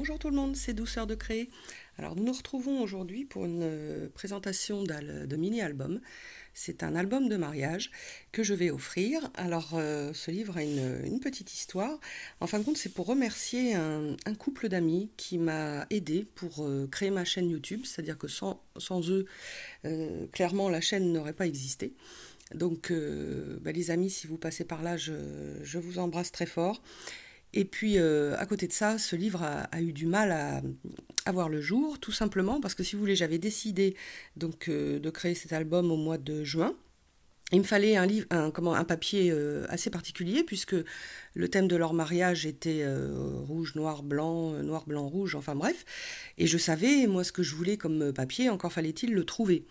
Bonjour tout le monde, c'est Douceur de Créer. Alors nous nous retrouvons aujourd'hui pour une présentation de mini-album. C'est un album de mariage que je vais offrir. Alors ce livre a une petite histoire. En fin de compte, c'est pour remercier un couple d'amis qui m'a aidé pour créer ma chaîne YouTube. C'est-à-dire que sans eux, clairement la chaîne n'aurait pas existé. Donc les amis, si vous passez par là, je vous embrasse très fort. Et puis, à côté de ça, ce livre a eu du mal à voir le jour, tout simplement parce que, si vous voulez, j'avais décidé donc, de créer cet album au mois de juin. Il me fallait un papier assez particulier, puisque le thème de leur mariage était rouge, noir, blanc, rouge, enfin bref. Et je savais, moi, ce que je voulais comme papier, encore fallait-il le trouver.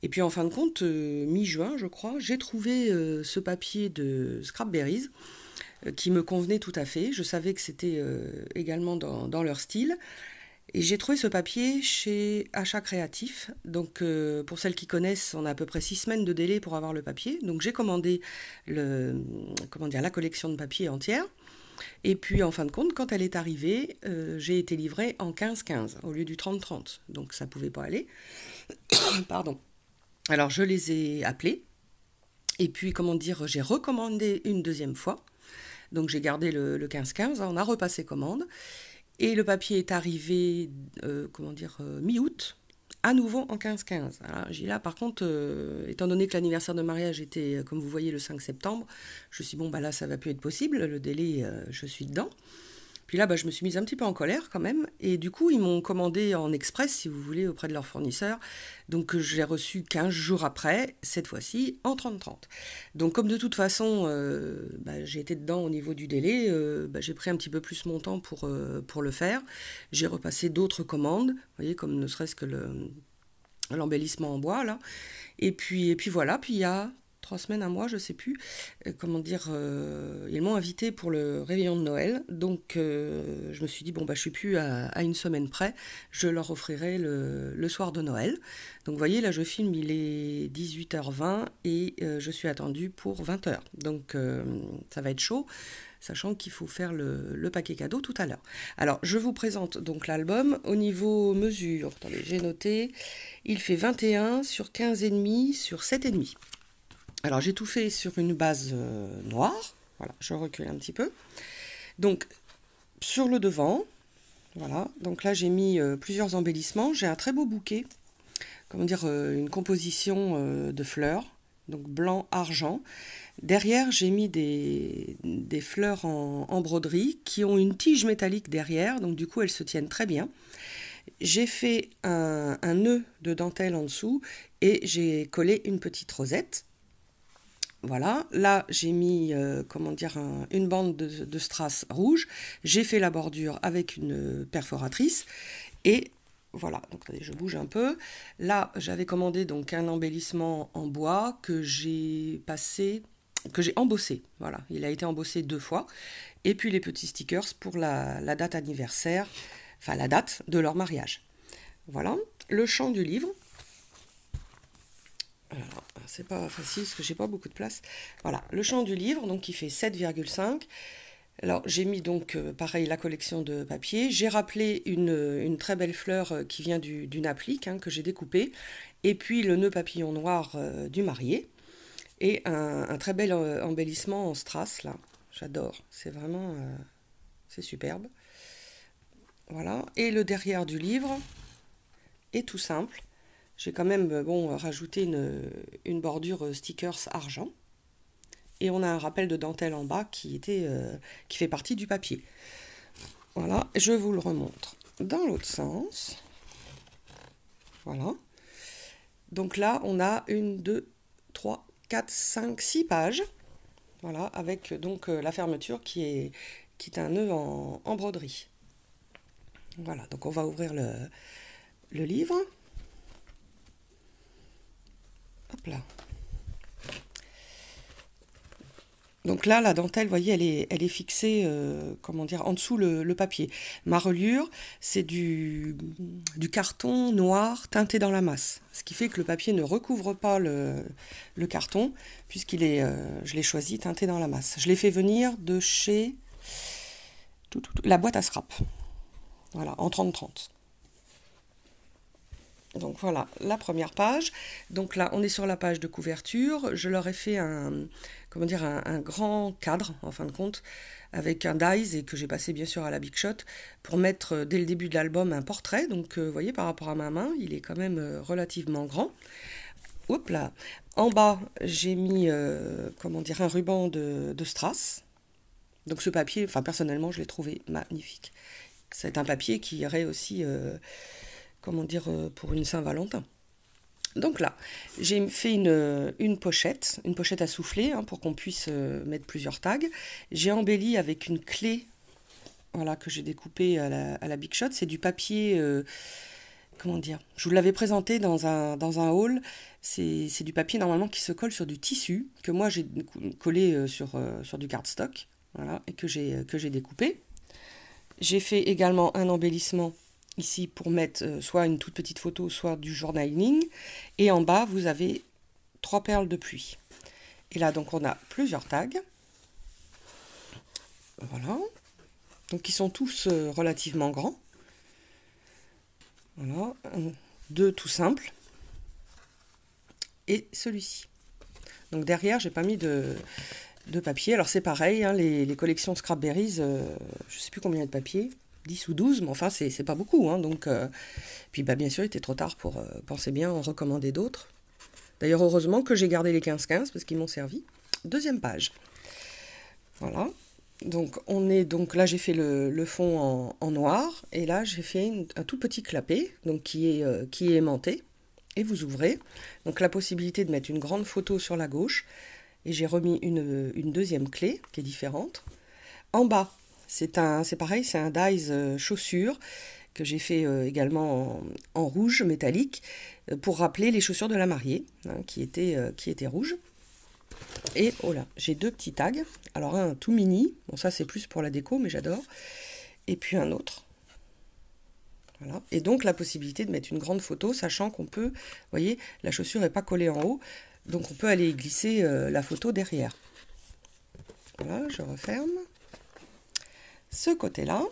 Et puis, en fin de compte, mi-juin, je crois, j'ai trouvé ce papier de Scrapberries, qui me convenait tout à fait. Je savais que c'était également dans leur style. Et j'ai trouvé ce papier chez Achat Créatif. Donc, pour celles qui connaissent, on a à peu près 6 semaines de délai pour avoir le papier. Donc, j'ai commandé la collection de papier entière. Et puis, en fin de compte, quand elle est arrivée, j'ai été livrée en 15-15 au lieu du 30-30. Donc, ça ne pouvait pas aller. Pardon. Alors, je les ai appelés. Et puis, j'ai recommandé une deuxième fois. Donc j'ai gardé le 15-15, on a repassé commande, et le papier est arrivé, mi-août, à nouveau en 15-15. J'ai là, par contre, étant donné que l'anniversaire de mariage était, comme vous voyez, le 5 septembre, je me suis dit, là, ça va plus être possible, le délai, je suis dedans. Puis là, je me suis mise un petit peu en colère quand même. Et du coup, ils m'ont commandé en express, si vous voulez, auprès de leur fournisseur. Donc, je l'ai reçu 15 jours après, cette fois-ci, en 30-30. Donc, comme de toute façon, j'ai été dedans au niveau du délai, j'ai pris un petit peu plus mon temps pour le faire. J'ai repassé d'autres commandes, vous voyez, comme ne serait-ce que l'embellissement en bois, là. Et puis voilà, puis il y a 3 semaines, un mois, je sais plus, ils m'ont invité pour le réveillon de Noël, donc je me suis dit, je suis plus à une semaine près, je leur offrirai le soir de Noël. Donc vous voyez, là je filme, il est 18h20 et je suis attendue pour 20h, donc ça va être chaud, sachant qu'il faut faire le paquet cadeau tout à l'heure. Alors, je vous présente donc l'album. Au niveau mesure, attendez, j'ai noté, il fait 21 sur 15,5 sur 7,5. Alors, j'ai tout fait sur une base noire. Voilà, je recule un petit peu. Donc, sur le devant, voilà. Donc là, j'ai mis plusieurs embellissements. J'ai un très beau bouquet, une composition de fleurs, donc blanc, argent. Derrière, j'ai mis des fleurs en broderie qui ont une tige métallique derrière, donc du coup, elles se tiennent très bien. J'ai fait un nœud de dentelle en dessous et j'ai collé une petite rosette. Voilà, là j'ai mis une bande de strass rouge, j'ai fait la bordure avec une perforatrice et voilà, donc attendez, je bouge un peu. Là j'avais commandé donc un embellissement en bois que j'ai embossé, voilà, il a été embossé 2 fois, et puis les petits stickers pour la date anniversaire, enfin la date de leur mariage. Voilà, le champ du livre. Alors, c'est pas facile parce que j'ai pas beaucoup de place. Voilà, le champ du livre, donc qui fait 7,5. Alors, j'ai mis donc, pareil, la collection de papier. J'ai rappelé une très belle fleur qui vient d'une applique que j'ai découpée. Et puis, le nœud papillon noir du marié. Et un très bel embellissement en strass, là. J'adore. C'est vraiment... c'est superbe. Voilà. Et le derrière du livre est tout simple. J'ai quand même rajouté une bordure stickers argent. Et on a un rappel de dentelle en bas qui fait partie du papier. Voilà, je vous le remontre dans l'autre sens. Voilà. Donc là, on a 1, 2, 3, 4, 5, 6 pages. Voilà, avec donc la fermeture qui est un nœud en broderie. Voilà, donc on va ouvrir le livre. Hop là. Donc là, la dentelle, vous voyez, elle est fixée, en dessous le papier. Ma reliure, c'est du carton noir teinté dans la masse. Ce qui fait que le papier ne recouvre pas le carton, je l'ai choisi teinté dans la masse. Je l'ai fait venir de chez la boîte à scrap. Voilà, en 30-30. Donc voilà, la première page. Donc là, on est sur la page de couverture. Je leur ai fait comment dire, un grand cadre, en fin de compte, avec un dies et que j'ai passé bien sûr à la Big Shot pour mettre dès le début de l'album un portrait. Donc vous voyez, par rapport à ma main, il est quand même relativement grand. Oups là. En bas, j'ai mis comment dire, un ruban de strass. Donc ce papier, enfin personnellement, je l'ai trouvé magnifique. C'est un papier qui irait aussi, comment dire, pour une Saint-Valentin. Donc là, j'ai fait une pochette à souffler, hein, pour qu'on puisse mettre plusieurs tags. J'ai embelli avec une clé, voilà, que j'ai découpée à la Big Shot. C'est du papier, comment dire, je vous l'avais présenté dans un haul. C'est du papier normalement qui se colle sur du tissu, que moi j'ai collé sur du cardstock, voilà, et que j'ai découpé. J'ai fait également un embellissement ici pour mettre soit une toute petite photo, soit du journaling. Et en bas, vous avez 3 perles de pluie. Et là, donc, on a plusieurs tags. Voilà. Donc, ils sont tous relativement grands. Voilà. 2 tout simples. Et celui-ci. Donc, derrière, j'ai pas mis de papier. Alors, c'est pareil, hein, les collections Scrapberries, je ne sais plus combien il y a de papier. 10 ou 12, mais enfin, c'est pas beaucoup. Hein, donc, puis, bah, bien sûr, il était trop tard pour penser bien en recommander d'autres. D'ailleurs, heureusement que j'ai gardé les 15-15 parce qu'ils m'ont servi. Deuxième page. Voilà. Donc, là, j'ai fait le fond en noir. Et là, j'ai fait un tout petit clapet, donc qui est aimanté. Et vous ouvrez. Donc, la possibilité de mettre une grande photo sur la gauche. Et j'ai remis une deuxième clé qui est différente. En bas, c'est pareil, c'est un dies chaussure que j'ai fait également en rouge métallique pour rappeler les chaussures de la mariée, hein, qui étaient rouges. Et oh là, j'ai 2 petits tags. Alors un tout mini, bon ça c'est plus pour la déco mais j'adore. Et puis un autre. Voilà. Et donc la possibilité de mettre une grande photo, sachant qu'on peut, vous voyez, la chaussure n'est pas collée en haut, donc on peut aller y glisser la photo derrière. Voilà, je referme. Ce côté-là.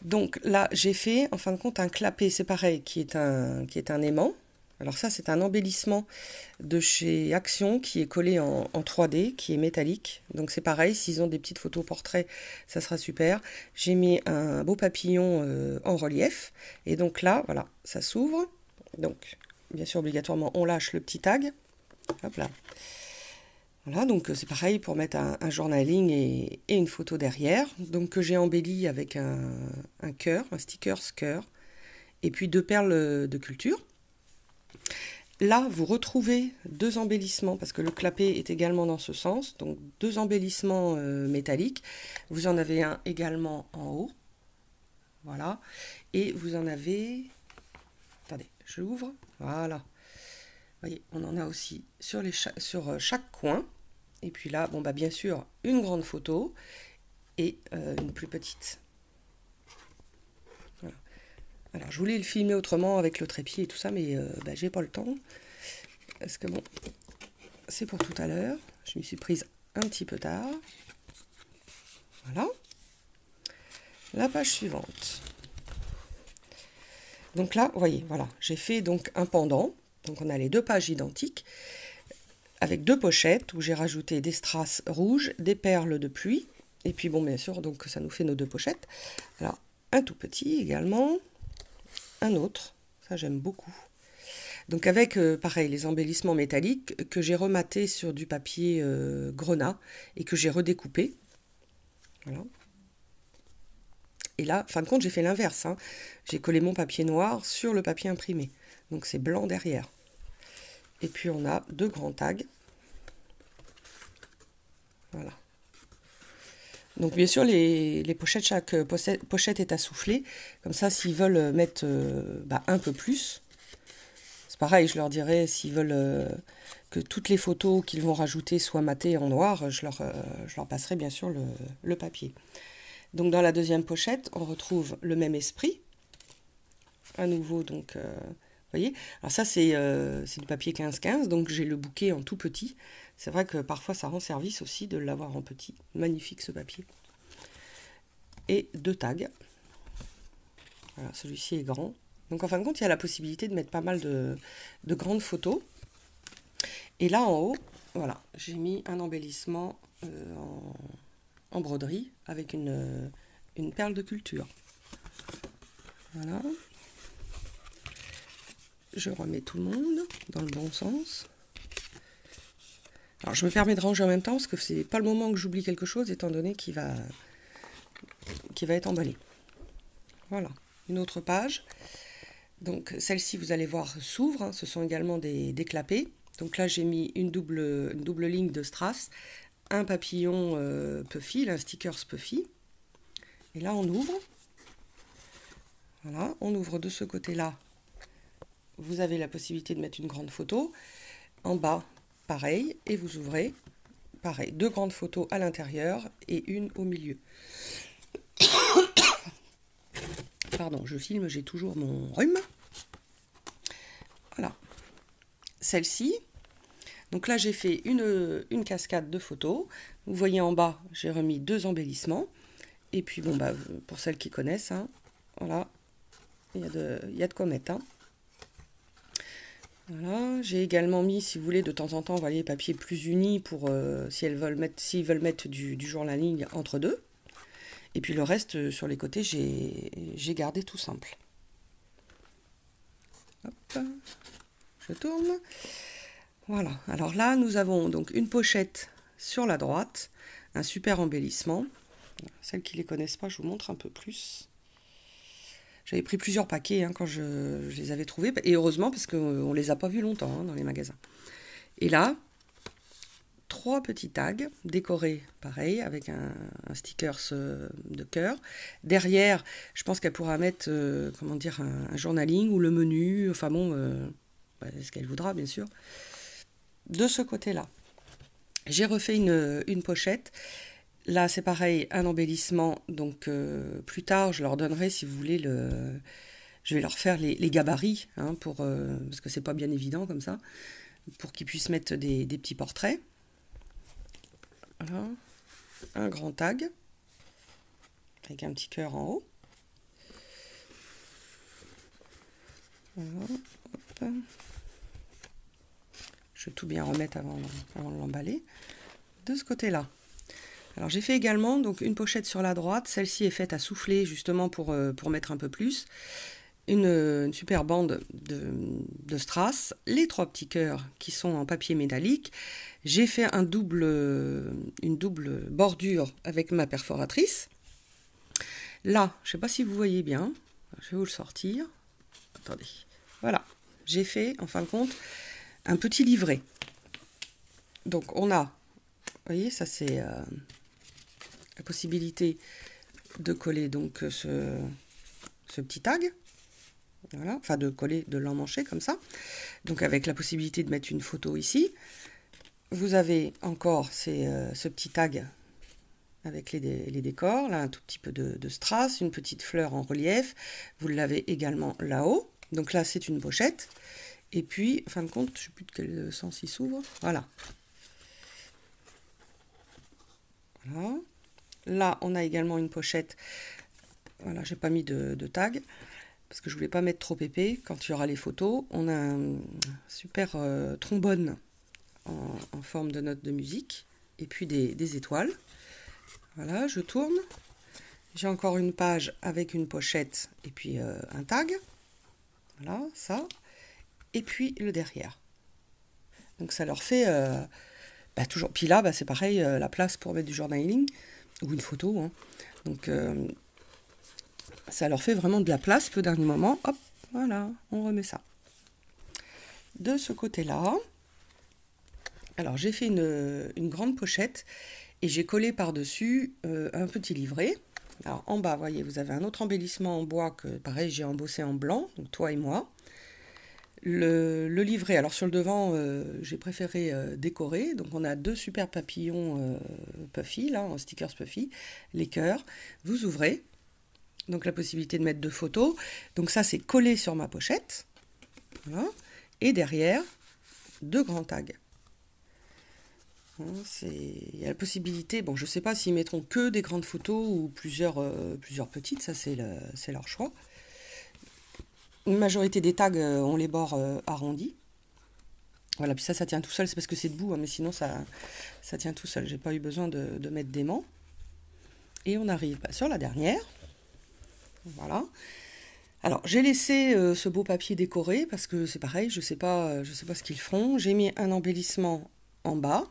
Donc là, j'ai fait, en fin de compte, un clapet, c'est pareil, qui est un aimant. Alors ça, c'est un embellissement de chez Action qui est collé en 3D, qui est métallique. Donc c'est pareil, s'ils ont des petites photos portraits, ça sera super. J'ai mis un beau papillon en relief. Et donc là, voilà, ça s'ouvre. Donc, bien sûr, obligatoirement, on lâche le petit tag. Hop là. Voilà, donc c'est pareil pour mettre un journaling et une photo derrière. Donc que j'ai embelli avec un cœur, un sticker cœur, et puis 2 perles de culture. Là, vous retrouvez 2 embellissements, parce que le clapet est également dans ce sens. Donc 2 embellissements métalliques. Vous en avez un également en haut. Voilà. Et vous en avez... Attendez, j'ouvre. Voilà. Vous voyez, on en a aussi sur chaque coin. Et puis là, bon bah bien sûr, une grande photo et une plus petite. Voilà. Alors, je voulais le filmer autrement avec le trépied et tout ça, mais bah, j'ai pas le temps. Parce que bon, c'est pour tout à l'heure. Je m'y suis prise un petit peu tard. Voilà. La page suivante. Donc là, vous voyez, voilà, j'ai fait donc un pendant. Donc on a les 2 pages identiques, avec 2 pochettes où j'ai rajouté des strass rouges, des perles de pluie, et puis bon, bien sûr, donc ça nous fait nos 2 pochettes. Alors, un tout petit également, un autre, ça j'aime beaucoup. Donc avec, pareil, les embellissements métalliques que j'ai rematé sur du papier grenat et que j'ai redécoupé. Voilà. Et là, fin de compte, j'ai fait l'inverse, hein. J'ai collé mon papier noir sur le papier imprimé. Donc c'est blanc derrière. Et puis on a 2 grands tags. Voilà. Donc bien sûr, les pochettes, chaque pochette est à souffler. Comme ça, s'ils veulent mettre un peu plus, c'est pareil, je leur dirais, s'ils veulent que toutes les photos qu'ils vont rajouter soient matées en noir, je leur passerai bien sûr le papier. Donc dans la deuxième pochette, on retrouve le même esprit. À nouveau, donc, vous voyez. Alors ça, c'est du papier 15-15, donc j'ai le bouquet en tout petit. C'est vrai que parfois, ça rend service aussi de l'avoir en petit. Magnifique ce papier. Et 2 tags. Voilà, celui-ci est grand. Donc en fin de compte, il y a la possibilité de mettre pas mal de grandes photos. Et là en haut, voilà, j'ai mis un embellissement en broderie avec une perle de culture. Voilà. Je remets tout le monde dans le bon sens. Alors je me permets de ranger en même temps parce que c'est pas le moment que j'oublie quelque chose étant donné qu'il va être emballé. Voilà, une autre page. Donc celle-ci, vous allez voir, s'ouvre. Hein, ce sont également des clapets. Donc là, j'ai mis une double ligne de strass, un papillon puffy, un stickers puffy. Et là, on ouvre. Voilà, on ouvre de ce côté-là. Vous avez la possibilité de mettre une grande photo. En bas, pareil. Et vous ouvrez, pareil, 2 grandes photos à l'intérieur et une au milieu. Pardon, je filme, j'ai toujours mon rhume. Voilà. Celle-ci. Donc là, j'ai fait une cascade de photos. Vous voyez en bas, j'ai remis 2 embellissements. Et puis, bon, bah, pour celles qui connaissent, hein, voilà, il y a de quoi mettre. Hein. Voilà, j'ai également mis, si vous voulez, de temps en temps, vous voyez, papier plus uni pour s'ils veulent mettre du journaling entre deux. Et puis le reste, sur les côtés, j'ai gardé tout simple. Hop, je tourne. Voilà, alors là, nous avons donc une pochette sur la droite, un super embellissement. Celles qui ne les connaissent pas, je vous montre un peu plus. J'avais pris plusieurs paquets hein, quand je les avais trouvés, et heureusement parce qu'on ne les a pas vus longtemps hein, dans les magasins. Et là, 3 petits tags décorés, pareil, avec un stickers de cœur. Derrière, je pense qu'elle pourra mettre, comment dire, un journaling ou le menu, enfin bon, ce qu'elle voudra, bien sûr. De ce côté-là, j'ai refait une pochette. Là, c'est pareil, un embellissement. Donc, plus tard, je leur donnerai, si vous voulez, je vais leur faire les gabarits, hein, parce que c'est pas bien évident comme ça, pour qu'ils puissent mettre des petits portraits. Voilà. Un grand tag, avec un petit cœur en haut. Voilà. Hop. Je vais tout bien remettre avant de l'emballer. De ce côté-là. Alors j'ai fait également donc une pochette sur la droite, celle-ci est faite à souffler justement pour mettre un peu plus, une super bande de strass, les 3 petits cœurs qui sont en papier métallique, j'ai fait une double bordure avec ma perforatrice, là je ne sais pas si vous voyez bien, je vais vous le sortir, attendez, voilà, j'ai fait en fin de compte un petit livret, donc on a, vous voyez ça c'est... la possibilité de coller donc ce petit tag, voilà, enfin de coller, de l'emmancher comme ça, donc avec la possibilité de mettre une photo ici. Vous avez encore ce petit tag avec les décors, là un tout petit peu de strass, une petite fleur en relief, vous l'avez également là-haut, donc là c'est une pochette, et puis en fin de compte, je ne sais plus de quel sens il s'ouvre, voilà. Voilà. Là, on a également une pochette. Voilà, j'ai pas mis de tag parce que je voulais pas mettre trop épais. Quand il y aura les photos, on a un super trombone en forme de note de musique et puis des étoiles. Voilà, je tourne. J'ai encore une page avec une pochette et puis un tag. Voilà, ça. Et puis le derrière. Donc ça leur fait toujours. Puis là, c'est pareil, la place pour mettre du journaling. Ou une photo, hein. Donc ça leur fait vraiment de la place, peu dernier moment, hop, voilà, on remet ça. De ce côté-là, alors j'ai fait une grande pochette et j'ai collé par-dessus un petit livret. Alors en bas, vous voyez, vous avez un autre embellissement en bois que pareil, j'ai embossé en blanc, donc toi et moi. Le livret, alors sur le devant, j'ai préféré décorer. Donc on a 2 super papillons puffy, là, en stickers puffy, les cœurs. Vous ouvrez, donc la possibilité de mettre 2 photos. Donc ça, c'est collé sur ma pochette. Voilà. Et derrière, 2 grands tags. Il y a la possibilité, bon, je ne sais pas s'ils mettront que des grandes photos ou plusieurs petites, ça c'est leur choix. Une majorité des tags ont les bords arrondis. Voilà, puis ça tient tout seul, c'est parce que c'est debout, hein, mais sinon ça tient tout seul. J'ai pas eu besoin de mettre d'aimant. Et on arrive sur la dernière. Voilà. Alors, j'ai laissé ce beau papier décoré parce que c'est pareil, je sais pas ce qu'ils feront. J'ai mis un embellissement en bas.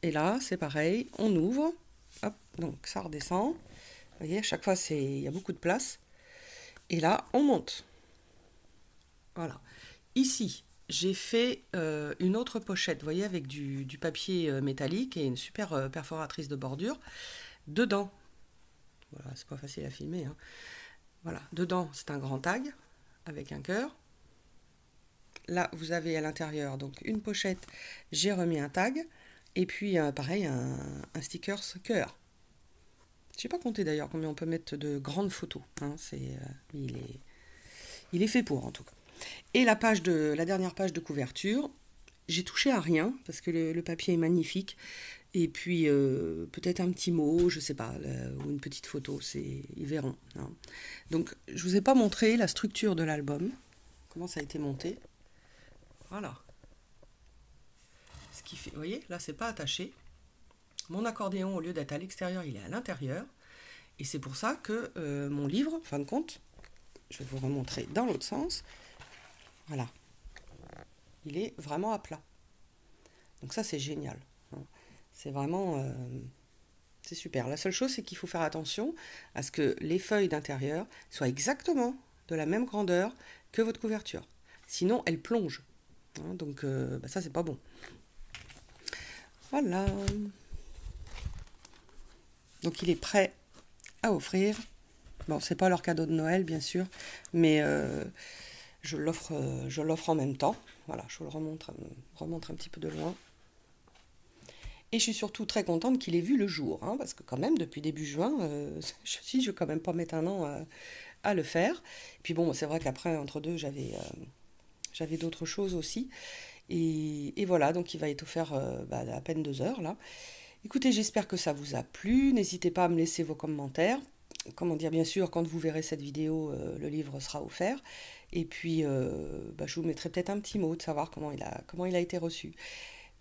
Et là, c'est pareil, on ouvre. Hop, donc ça redescend. Vous voyez, à chaque fois, il y a beaucoup de place. Et là, on monte. Voilà. Ici, j'ai fait une autre pochette, vous voyez, avec du papier métallique et une super perforatrice de bordure. Dedans, voilà, c'est pas facile à filmer, hein. Voilà, dedans, c'est un grand tag avec un cœur. Là, vous avez à l'intérieur donc une pochette, j'ai remis un tag. Et puis, pareil, un sticker cœur. Je n'ai pas compté d'ailleurs combien on peut mettre de grandes photos, hein, il est fait pour en tout cas. Et la dernière page de couverture, j'ai touché à rien parce que le papier est magnifique. Et puis peut-être un petit mot, je sais pas, ou une petite photo, ils verront, hein. Donc je vous ai pas montré la structure de l'album, comment ça a été monté. Voilà. Ce qui fait, vous voyez, là c'est pas attaché. Mon accordéon, au lieu d'être à l'extérieur, il est à l'intérieur. Et c'est pour ça que mon livre, en fin de compte, je vais vous remontrer dans l'autre sens. Voilà. Il est vraiment à plat. Donc ça, c'est génial, hein. C'est vraiment... c'est super. La seule chose, c'est qu'il faut faire attention à ce que les feuilles d'intérieur soient exactement de la même grandeur que votre couverture. Sinon, elles plongent, hein. Donc ça, c'est pas bon. Voilà. Donc il est prêt à offrir. Bon, c'est pas leur cadeau de Noël, bien sûr, mais je l'offre en même temps. Voilà, je vous le remontre un petit peu de loin. Et je suis surtout très contente qu'il ait vu le jour, hein, parce que quand même, depuis début juin, je ne vais quand même pas mettre un an à le faire. Et puis bon, c'est vrai qu'après, entre deux, j'avais d'autres choses aussi. Et voilà, donc il va être offert à peine 2 heures, là. Écoutez, j'espère que ça vous a plu. N'hésitez pas à me laisser vos commentaires. Comment dire, bien sûr, quand vous verrez cette vidéo, le livre sera offert. Et puis, je vous mettrai peut-être un petit mot de savoir comment il a été reçu.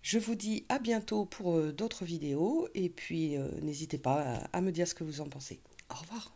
Je vous dis à bientôt pour d'autres vidéos. Et puis, n'hésitez pas à me dire ce que vous en pensez. Au revoir.